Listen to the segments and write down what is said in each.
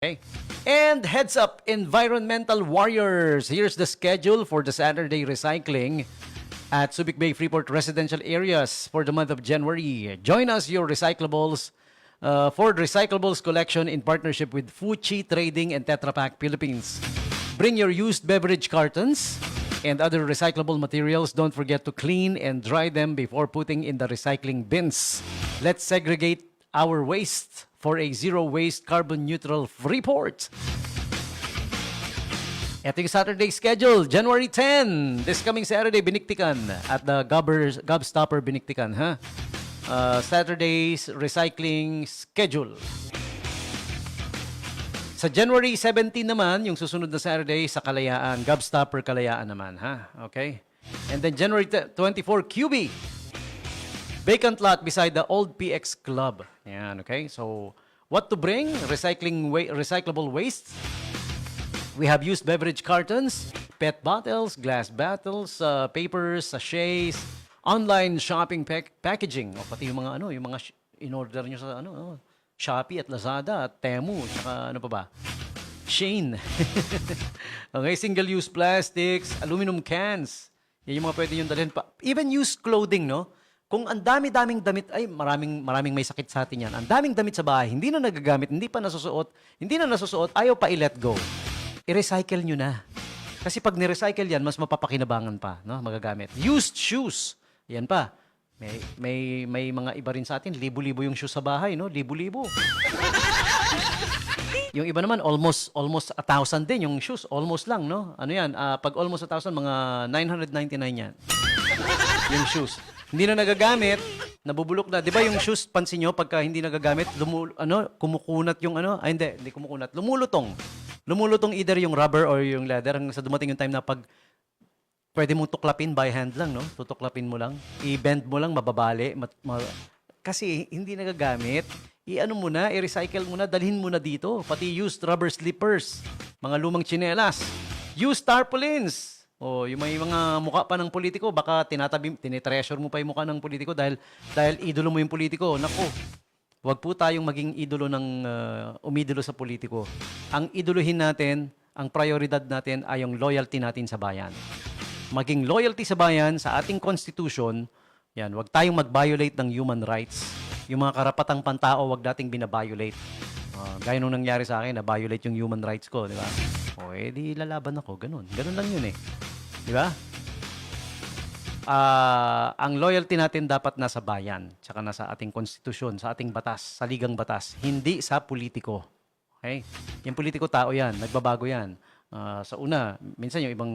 Okay. And heads up, environmental warriors. Here's the schedule for the Saturday recycling at Subic Bay Freeport residential areas for the month of January. Join us, your recyclables, for the recyclables collection in partnership with Fuchi Trading and Tetra Pak Philippines. Bring your used beverage cartons and other recyclable materials. Don't forget to clean and dry them before putting in the recycling bins. Let's segregate our waste for a zero-waste carbon-neutral Freeport. Ito yung Saturday schedule, January 10. This coming Saturday, Biniktikan at the Gobstopper Biniktikan. Saturday's recycling schedule. Sa January 17 naman, yung susunod na Saturday sa Kalayaan, Gobstopper Kalayaan naman. Okay? And then January 24, QB. Vacant lot beside the old PX Club. Yan, okay? So, what to bring? Recyclable waste. We have used beverage cartons, PET bottles, glass bottles, papers, sachets, online shopping packaging. O pati yung mga in-order nyo sa Shopee at Lazada at Temu, saka ano pa ba? Shein. Okay, single-use plastics, aluminum cans. Yan yung mga pwede nyo dalhin pa. Even used clothing, no? Kung ang dami-daming damit, ay maraming may sakit sa atin yan. Ang daming damit sa bahay, hindi na nagagamit, hindi na nasusuot, ayaw pa i-let go. I-recycle nyo na. Kasi pag ni-recycle yan, mas mapapakinabangan pa, no? Magagamit. Used shoes. Yan pa. May mga iba rin sa atin, libo-libo yung shoes sa bahay, no? Libo-libo. Yung iba naman, almost 1,000 din yung shoes. Almost lang, no? Ano yan? Pag almost 1,000, mga 999 yan. Yung shoes. Hindi na nagagamit, nabubulok na. 'Di ba yung shoes, pansin nyo, pagka hindi nagagamit, kumukunat yung hindi kumukunat. Lumulutong. Lumulutong either yung rubber or yung leather hanggang sa dumating yung time na pag pwede mong tuklapin by hand lang, no? Tutuklapin mo lang, i-bend mo lang, mababali. Kasi hindi nagagamit, mo na, i-recycle mo na, dalhin mo na dito. Pati used rubber slippers, mga lumang tsinelas, used tarpaulins. Yung may mga mukha pa ng politiko, baka tinetreasure mo pa yung mukha ng politiko dahil idolo mo yung politiko. Naku, wag po tayong maging idolo ng umidolo sa politiko. Ang idolohin natin, ang prioridad natin ay yung loyalty natin sa bayan. Maging loyalty sa bayan, sa ating constitution, yan, wag tayong mag-violate ng human rights. Yung mga karapatang pantao, wag dating binabiolate. Gaya nung nangyari sa akin, na-violate yung human rights ko, di ba? Di lalaban ako. Ganun lang yun eh. Di ba? Ang loyalty natin dapat nasa bayan, tsaka nasa ating konstitusyon, sa ating batas, sa ligang batas, hindi sa politiko. Okay? Yung politiko tao yan, nagbabago yan. Sa una, minsan yung ibang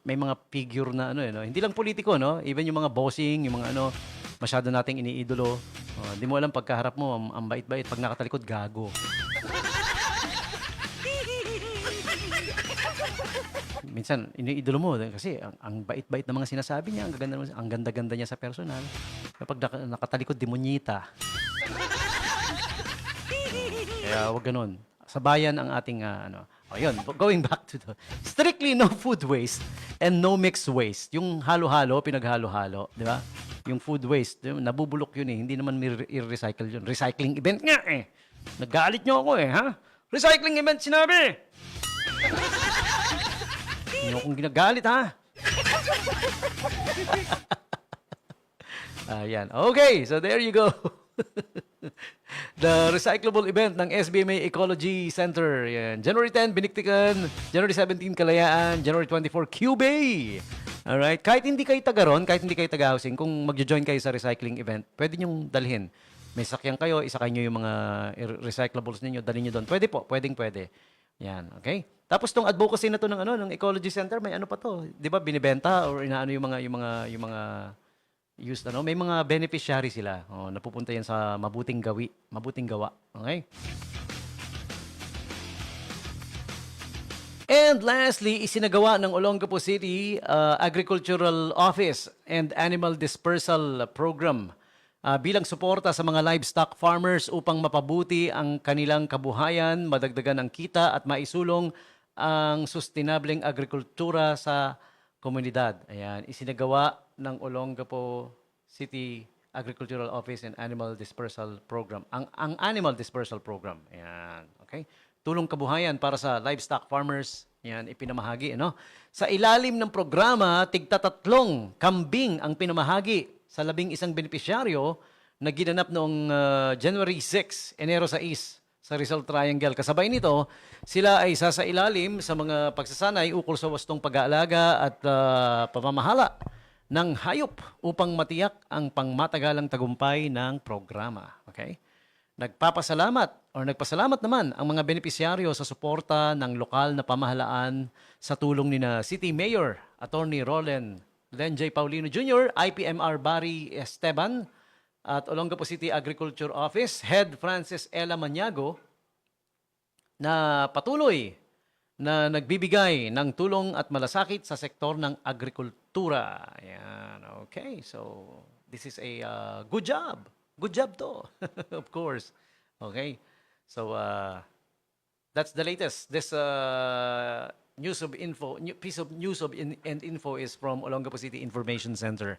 may mga figure na hindi lang politiko, no? Even yung mga bossing, yung mga masyado nating iniidolo. Di mo alam pagkaharap mo, ang bait-bait, pag nakatalikod, gago. Minsan, iniidolo mo kasi ang bait-bait ng mga sinasabi niya, ang ganda-ganda niya sa personal. Kapag nakatalikod, demonyita. Kaya wag ganun. Sa bayan ang ating yun, going back to the strictly no food waste and no mixed waste. Yung halo-halo, pinaghalo-halo, di ba? Yung food waste, nabubulok yun eh. Hindi naman i-recycle yun. Recycling event nga eh. Nagalit nyo ako eh, ha? Recycling event sinabi! Hindi akong ginagalit, ha? Ayan. Okay, so there you go. The recyclable event ng SBMA Ecology Center. Yan. January 10, Biniktikan. January 17, Kalayaan. January 24, Cubay. Alright? Kahit hindi kayo taga-ron, kahit hindi kayo taga-housing, kung mag-join kayo sa recycling event, pwede nyong dalhin. May sakyan kayo, isakay nyo yung mga recyclables ninyo, dalhin nyo doon. Pwede po, pwede. Yan, okay? Tapos tong advocacy na to ng Ecology Center, may pa to. 'Di ba binibenta or inaano yung mga used may mga beneficiary sila. Napupunta yan sa mabuting gawa. Okay? And lastly, isinagawa ng Olongapo City Agricultural Office and Animal Dispersal Program bilang suporta sa mga livestock farmers upang mapabuti ang kanilang kabuhayan, madagdagan ang kita at maisulong ang sustainableng agrikultura sa komunidad. Ayan, isinagawa ng Olongapo City Agricultural Office and Animal Dispersal Program. Ang Animal Dispersal Program. Ayan, okay? tulong kabuhayan para sa livestock farmers. Yan, ipinamahagi. Ano? Sa ilalim ng programa, tigtatatlong kambing ang pinamahagi sa 11 benepisyaryo na ginanap noong January 6, Enero 6 sa Rizal Triangle. Kasabay nito, sila ay sasailalim sa mga pagsasanay ukol sa wastong pag-aalaga at pamamahala ng hayop upang matiyak ang pangmatagalang tagumpay ng programa. Okay? Nagpasalamat naman ang mga benepisyaryo sa suporta ng lokal na pamahalaan sa tulong ni na City Mayor Attorney Roland Lenjay Paulino Jr., IPMR Barry Esteban, at Olongapo City Agriculture Office Head Francis Ella Maniago na patuloy na nagbibigay ng tulong at malasakit sa sektor ng agrikultura. Ayan, okay. So, this is a good job. Good job to, of course. Okay. So, that's the latest. This piece of news and info is from Olongapo City Information Center.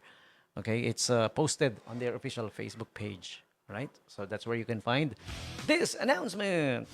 Okay, it's posted on their official Facebook page. Right? So that's where you can find this announcement.